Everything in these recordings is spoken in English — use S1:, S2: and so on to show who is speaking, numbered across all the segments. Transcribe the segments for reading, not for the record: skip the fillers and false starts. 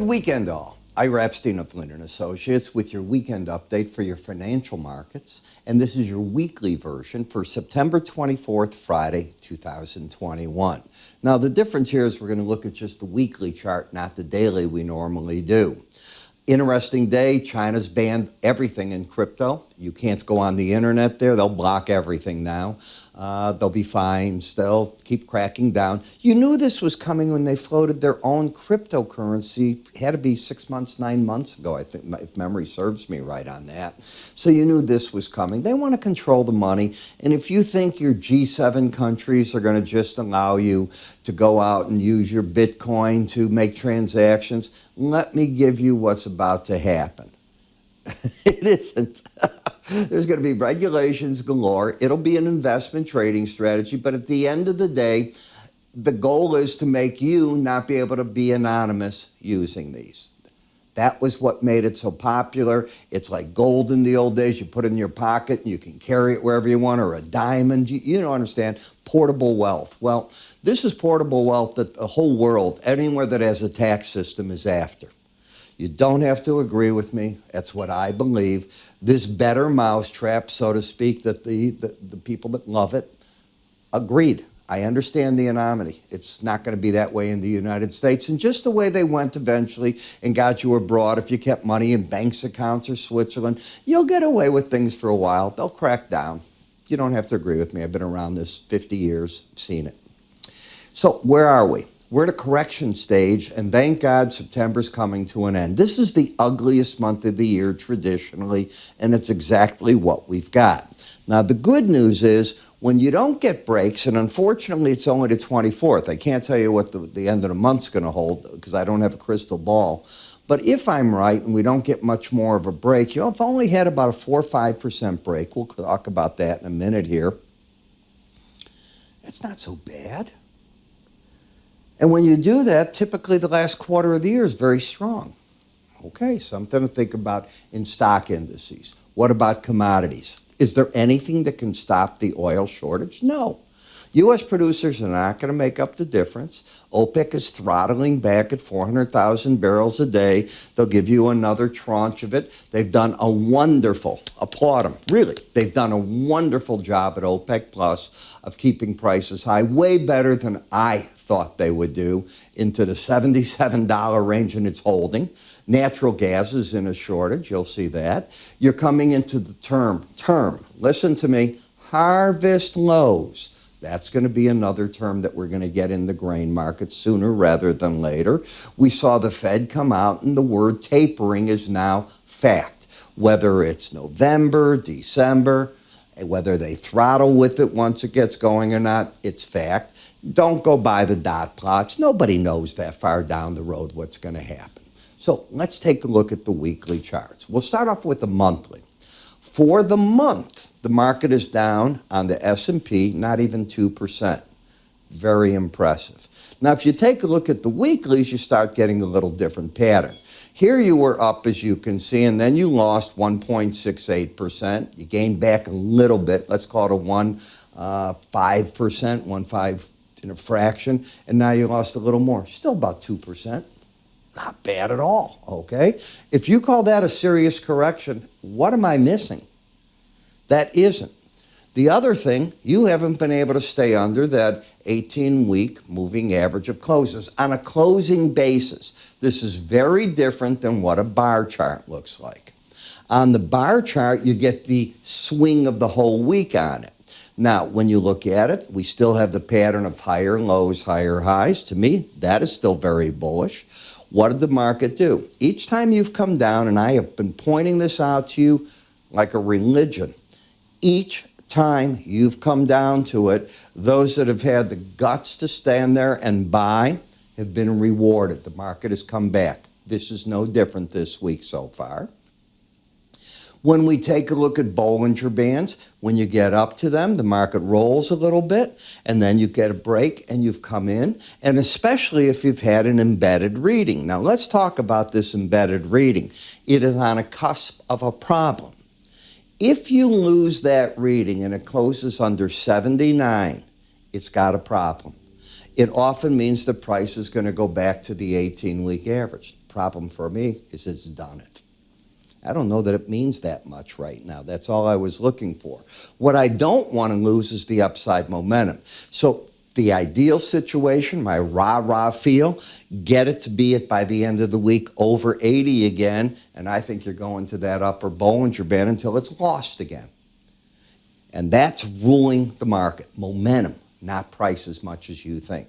S1: weekend all. Ira Epstein of Linn Associates with your weekend update for your financial markets. And this is your weekly version for September 24th, Friday, 2021. Now, the difference here is we're going to look at just the weekly chart, not the daily we normally do. Interesting day. China's banned everything in crypto. You can't go on the internet there. They'll block everything now. There'll be fines. They'll keep cracking down. You knew this was coming when they floated their own cryptocurrency. It had to be 6 months, 9 months ago, I think, if memory serves me right on that. So you knew this was coming. They want to control the money. And if you think your G7 countries are going to just allow you to go out and use your Bitcoin to make transactions, let me give you what's about to happen. It isn't. There's going to be regulations galore. It'll be an investment trading strategy. But at the end of the day, the goal is to make you not be able to be anonymous using these. That was what made it so popular. It's like gold in the old days. You put it in your pocket and you can carry it wherever you want, or a diamond. You don't understand. Portable wealth. Well, this is portable wealth that the whole world, anywhere that has a tax system, is after. You don't have to agree with me. That's what I believe. This better mousetrap, so to speak, that the people that love it agreed. I understand the anonymity. It's not going to be that way in the United States. And just the way they went eventually and got you abroad, if you kept money in banks accounts or Switzerland, you'll get away with things for a while. They'll crack down. You don't have to agree with me. I've been around this 50 years, seen it. So where are we? We're at a correction stage, and thank God September's coming to an end. This is the ugliest month of the year traditionally, and it's exactly what we've got. Now, the good news is when you don't get breaks, and unfortunately it's only the 24th. I can't tell you what the end of the month's going to hold because I don't have a crystal ball. But if I'm right and we don't get much more of a break, I've only had about a 4 or 5% break. We'll talk about that in a minute here. It's not so bad. And when you do that, typically the last quarter of the year is very strong. Okay, something to think about in stock indices. What about commodities? Is there anything that can stop the oil shortage? No. U.S. producers are not going to make up the difference. OPEC is throttling back at 400,000 barrels a day. They'll give you another tranche of it. They've done a wonderful, applaud them, really, they've done a wonderful job at OPEC Plus of keeping prices high, way better than I thought they would do, into the $77 range, and it's holding. Natural gas is in a shortage. You'll see that. You're coming into the term, listen to me, harvest lows. That's going to be another term that we're going to get in the grain market sooner rather than later. We saw the Fed come out, and the word tapering is now fact. Whether it's November, December, whether they throttle with it once it gets going or not, it's fact. Don't go by the dot plots. Nobody knows that far down the road what's going to happen. So let's take a look at the weekly charts. We'll start off with the monthly. For the month, the market is down on the S&P, not even 2%. Very impressive. Now, if you take a look at the weeklies, you start getting a little different pattern. Here you were up, as you can see, and then you lost 1.68%. You gained back a little bit. Let's call it a 1.5% in a fraction. And now you lost a little more. Still about 2%. Not bad at all, okay? If you call that a serious correction, what am I missing? That isn't. The other thing, you haven't been able to stay under that 18-week moving average of closes on a closing basis. This is very different than what a bar chart looks like. On the bar chart, you get the swing of the whole week on it. Now, when you look at it, we still have the pattern of higher lows, higher highs. To me, that is still very bullish. What did the market do? Each time you've come down, and I have been pointing this out to you like a religion, each time you've come down to it, those that have had the guts to stand there and buy have been rewarded. The market has come back. This is no different this week so far. When we take a look at Bollinger Bands, when you get up to them, the market rolls a little bit, and then you get a break and you've come in, and especially if you've had an embedded reading. Now, let's talk about this embedded reading. It is on a cusp of a problem. If you lose that reading and it closes under 79, it's got a problem. It often means the price is going to go back to the 18-week average. problem for me is it's done it. I don't know that it means that much right now. That's all I was looking for. What I don't want to lose is the upside momentum. So the ideal situation, my rah-rah feel, get it to be it by the end of the week over 80 again, and I think you're going to that upper Bollinger Band until it's lost again. And that's ruling the market. Momentum, not price as much as you think.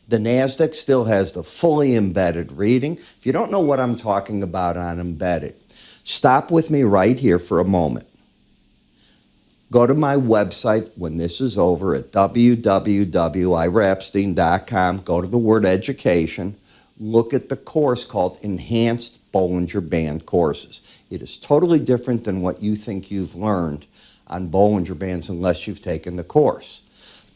S1: The NASDAQ still has the fully embedded reading. If you don't know what I'm talking about on embedded, stop with me right here for a moment. Go to my website when this is over at www.iraepstein.com. Go to the word education. Look at the course called Enhanced Bollinger Band Courses. It is totally different than what you think you've learned on Bollinger Bands unless you've taken the course.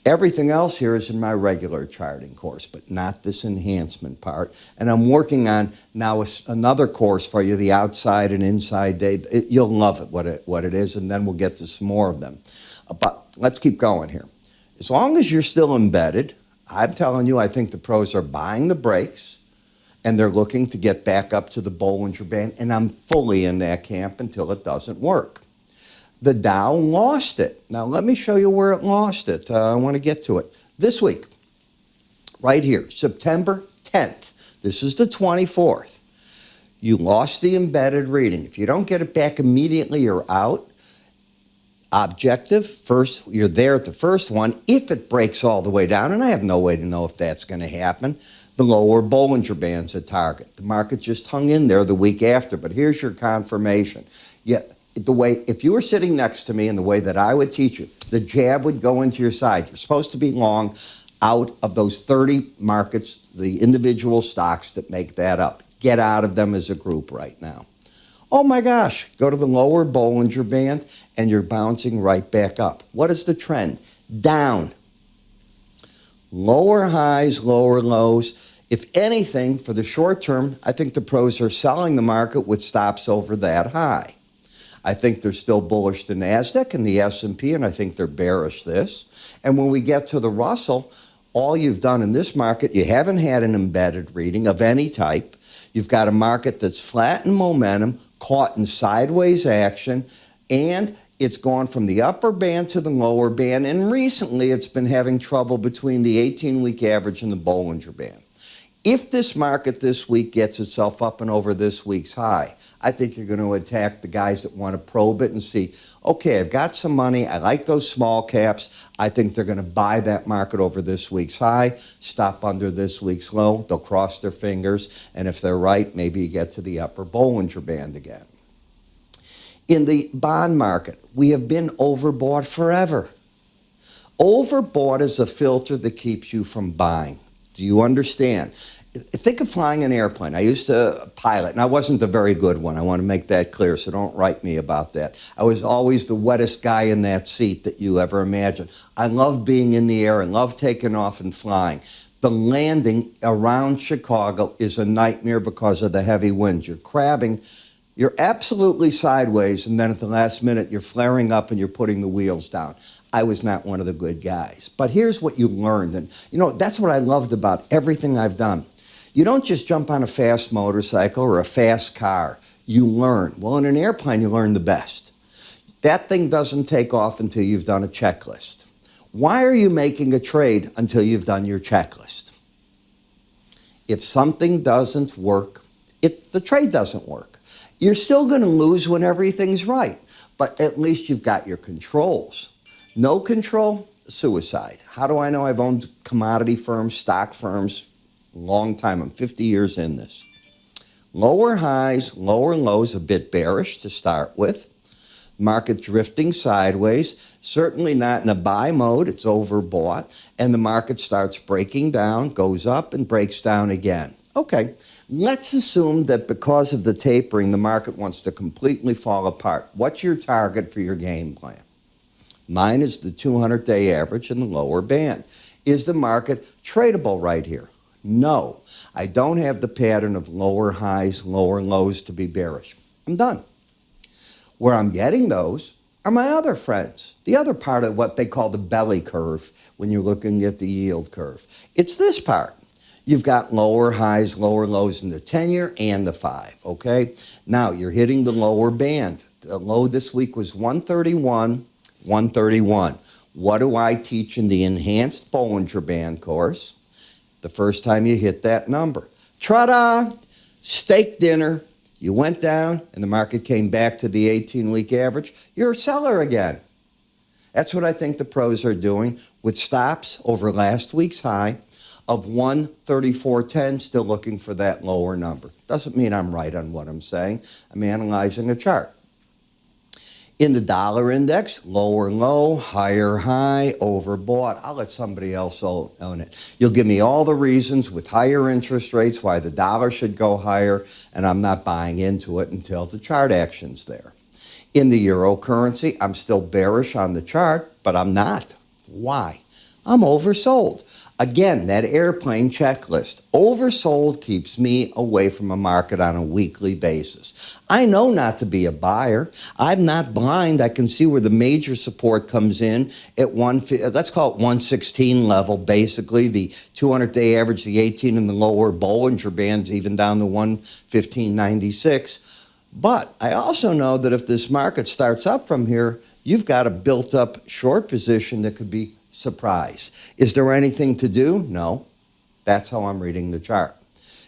S1: Everything else here is in my regular charting course, but not this enhancement part. And I'm working on now another course for you, the outside and inside day. You'll love it, what it is, and then we'll get to some more of them. But let's keep going here. As long as you're still embedded, I'm telling you, I think the pros are buying the breaks, and they're looking to get back up to the Bollinger Band, and I'm fully in that camp until it doesn't work. The Dow lost it. Now, let me show you where it lost it. I want to get to it. This week, right here, September 10th. This is the 24th. You lost the embedded reading. If you don't get it back immediately, you're out. Objective, first, you're there at the first one. If it breaks all the way down, and I have no way to know if that's going to happen, the lower Bollinger Band's a target. The market just hung in there the week after, but here's your confirmation. If you were sitting next to me in the way that I would teach you, the jab would go into your side. You're supposed to be long out of those 30 markets, the individual stocks that make that up. Get out of them as a group right now. Oh my gosh, go to the lower Bollinger Band and you're bouncing right back up. What is the trend? Down. Lower highs, lower lows. If anything, for the short term, I think the pros are selling the market with stops over that high. I think they're still bullish the NASDAQ and the S&P, and I think they're bearish this. And when we get to the Russell, all you've done in this market, you haven't had an embedded reading of any type. You've got a market that's flat in momentum, caught in sideways action, and it's gone from the upper band to the lower band, and recently it's been having trouble between the 18-week average and the Bollinger Band. If this market this week gets itself up and over this week's high, I think you're going to attack the guys that want to probe it and see, okay, I've got some money. I like those small caps. I think they're going to buy that market over this week's high, stop under this week's low. They'll cross their fingers. And if they're right, maybe you get to the upper Bollinger Band again. In the bond market, we have been overbought forever. Overbought is a filter that keeps you from buying. Do you understand? Think of flying an airplane. I used to pilot, and I wasn't a very good one. I want to make that clear, so don't write me about that. I was always the wettest guy in that seat that you ever imagined. I love being in the air and love taking off and flying. The landing around Chicago is a nightmare because of the heavy winds. You're crabbing. You're absolutely sideways, and then at the last minute, you're flaring up and you're putting the wheels down. I was not one of the good guys. But here's what you learned, and that's what I loved about everything I've done. You don't just jump on a fast motorcycle or a fast car. You learn. Well, in an airplane, you learn the best. That thing doesn't take off until you've done a checklist. Why are you making a trade until you've done your checklist? If something doesn't work, the trade doesn't work. You're still going to lose when everything's right, but at least you've got your controls. No control, suicide. How do I know? I've owned commodity firms, stock firms, long time. I'm 50 years in this. Lower highs, lower lows, a bit bearish to start with. Market drifting sideways, certainly not in a buy mode. It's overbought. And the market starts breaking down, goes up and breaks down again. Okay, let's assume that because of the tapering, the market wants to completely fall apart. What's your target for your game plan? Mine is the 200-day average in the lower band. Is the market tradable right here? No, I don't have the pattern of lower highs, lower lows to be bearish. I'm done. Where I'm getting those are my other friends, the other part of what they call the belly curve when you're looking at the yield curve. It's this part. You've got lower highs, lower lows in the 10-year and the 5, okay? Now, you're hitting the lower band. The low this week was 131, 131. What do I teach in the Enhanced Bollinger Band course? The first time you hit that number. Ta-da! Steak dinner. You went down and the market came back to the 18-week average. You're a seller again. That's what I think the pros are doing with stops over last week's high of 134.10, still looking for that lower number. Doesn't mean I'm right on what I'm saying. I'm analyzing a chart. In the dollar index, lower low, higher high, overbought. I'll let somebody else own it. You'll give me all the reasons with higher interest rates why the dollar should go higher, and I'm not buying into it until the chart action's there. In the euro currency, I'm still bearish on the chart, but I'm not. Why? I'm oversold. Again, that airplane checklist. Oversold keeps me away from a market on a weekly basis. I know not to be a buyer. I'm not blind. I can see where the major support comes in at let's call it 116 level, basically. The 200-day average, the 18 and the lower Bollinger Bands, even down to 115.96. But I also know that if this market starts up from here, you've got a built-up short position that could be surprise. Is there anything to do? No. That's how I'm reading the chart.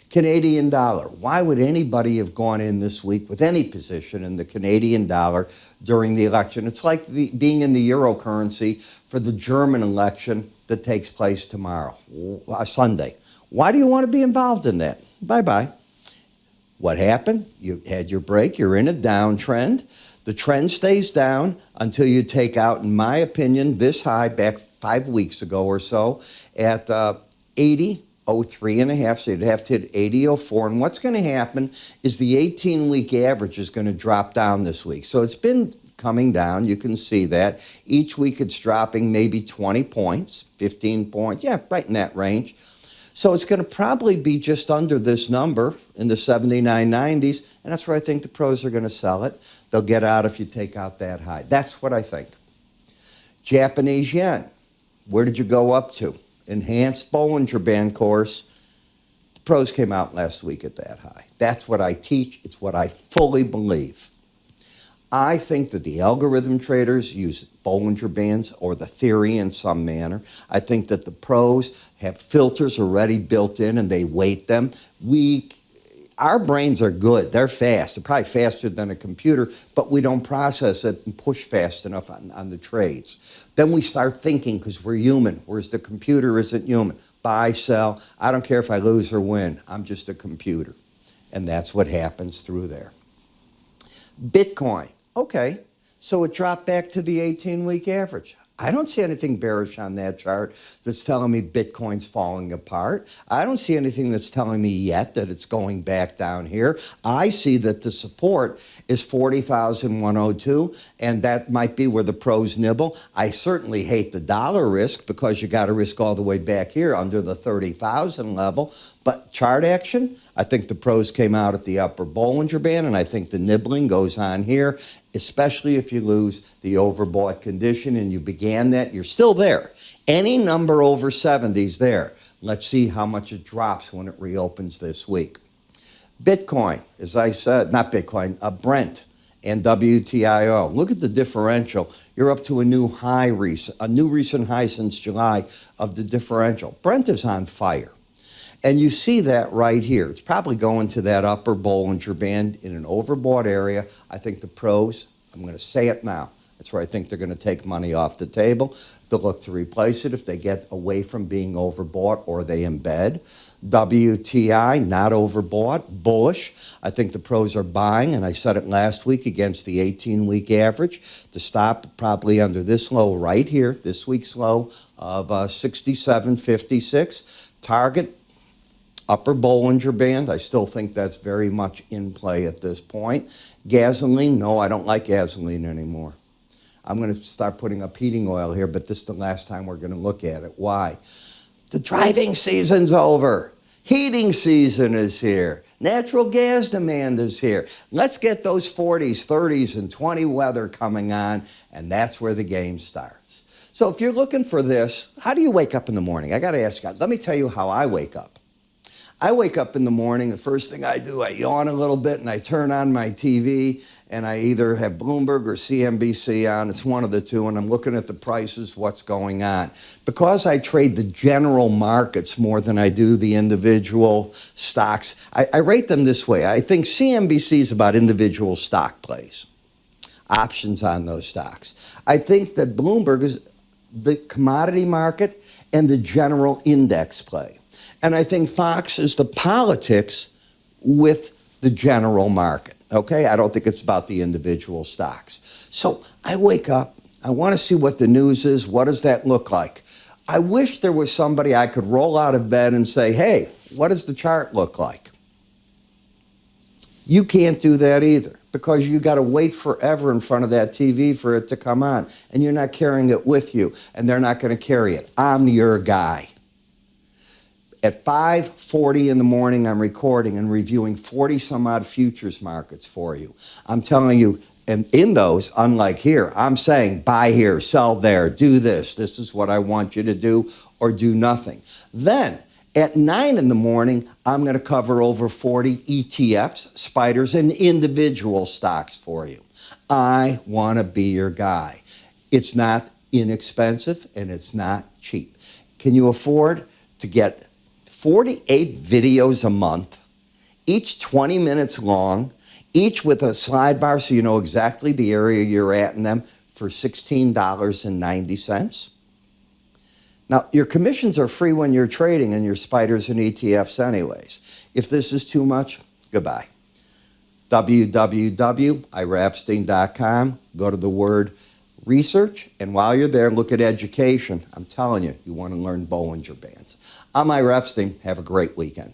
S1: Canadian dollar. Why would anybody have gone in this week with any position in the Canadian dollar during the election? It's like being in the euro currency for the German election that takes place tomorrow, Sunday. Why do you want to be involved in that? Bye-bye. What happened? You had your break. You're in a downtrend. The trend stays down until you take out, in my opinion, this high back 5 weeks ago or so at 80.03.5. So you'd have to hit 80.04. And what's going to happen is the 18-week average is going to drop down this week. So it's been coming down. You can see that. Each week it's dropping maybe 20 points, 15 points. Yeah, right in that range. So it's going to probably be just under this number in the 79.90s, and that's where I think the pros are going to sell it. They'll get out if you take out that high. That's what I think. Japanese yen. Where did you go up to? Enhanced Bollinger Band course. The pros came out last week at that high. That's what I teach. It's what I fully believe. I think that the algorithm traders use Bollinger Bands or the theory in some manner. I think that the pros have filters already built in and they weight them. Our brains are good. They're fast. They're probably faster than a computer, but we don't process it and push fast enough on the trades. Then we start thinking because we're human, whereas the computer isn't human. Buy, sell. I don't care if I lose or win. I'm just a computer. And that's what happens through there. Bitcoin. Okay, so it dropped back to the 18-week average. I don't see anything bearish on that chart that's telling me Bitcoin's falling apart. I don't see anything that's telling me yet that it's going back down here. I see that the support is 40,102, and that might be where the pros nibble. I certainly hate the dollar risk because you got to risk all the way back here under the 30,000 level. But chart action, I think the pros came out at the upper Bollinger Band, and I think the nibbling goes on here, especially if you lose the overbought condition and you began that. You're still there. Any number over 70 is there. Let's see how much it drops when it reopens this week. Bitcoin, as I said, not Bitcoin, Brent and WTIO. Look at the differential. You're up to a new recent high since July of the differential. Brent is on fire. And you see that right here. It's probably going to that upper Bollinger Band in an overbought area. I think the pros, I'm going to say it now, that's where I think they're going to take money off the table. They'll look to replace it if they get away from being overbought or they embed. WTI, not overbought, bullish. I think the pros are buying, and I said it last week against the 18-week average. The stop probably under this low right here, this week's low of 67.56. Target, upper Bollinger Band. I still think that's very much in play at this point. Gasoline, no, I don't like gasoline anymore. I'm going to start putting up heating oil here, but this is the last time we're going to look at it. Why? The driving season's over. Heating season is here. Natural gas demand is here. Let's get those 40s, 30s, and 20 weather coming on, and that's where the game starts. So if you're looking for this, how do you wake up in the morning? I got to ask you, let me tell you how I wake up. I wake up in the morning, the first thing I do, I yawn a little bit and I turn on my TV and I either have Bloomberg or CNBC on. It's one of the two, and I'm looking at the prices, what's going on. Because I trade the general markets more than I do the individual stocks, I rate them this way. I think CNBC is about individual stock plays, options on those stocks. I think that Bloomberg is the commodity market and the general index play. And I think Fox is the politics with the general market, okay? I don't think it's about the individual stocks. So I wake up, I want to see what the news is. What does that look like? I wish there was somebody I could roll out of bed and say, hey, what does the chart look like? You can't do that either, because you got to wait forever in front of that TV for it to come on, and you're not carrying it with you, and they're not going to carry it. I'm your guy. At 5:40 in the morning, I'm recording and reviewing 40-some-odd futures markets for you. I'm telling you, and in those, unlike here, I'm saying buy here, sell there, do this. This is what I want you to do, or do nothing. Then, at 9 in the morning, I'm going to cover over 40 ETFs, spiders, and individual stocks for you. I want to be your guy. It's not inexpensive, and it's not cheap. Can you afford to get 48 videos a month, each 20 minutes long, each with a slide bar so you know exactly the area you're at in them, for $16.90? Now, your commissions are free when you're trading in your spiders and ETFs anyways. If this is too much, goodbye. www.iraepstein.com. Go to the word research, and while you're there, look at education. I'm telling you, you want to learn Bollinger Bands. I'm Ira Epstein. Have a great weekend.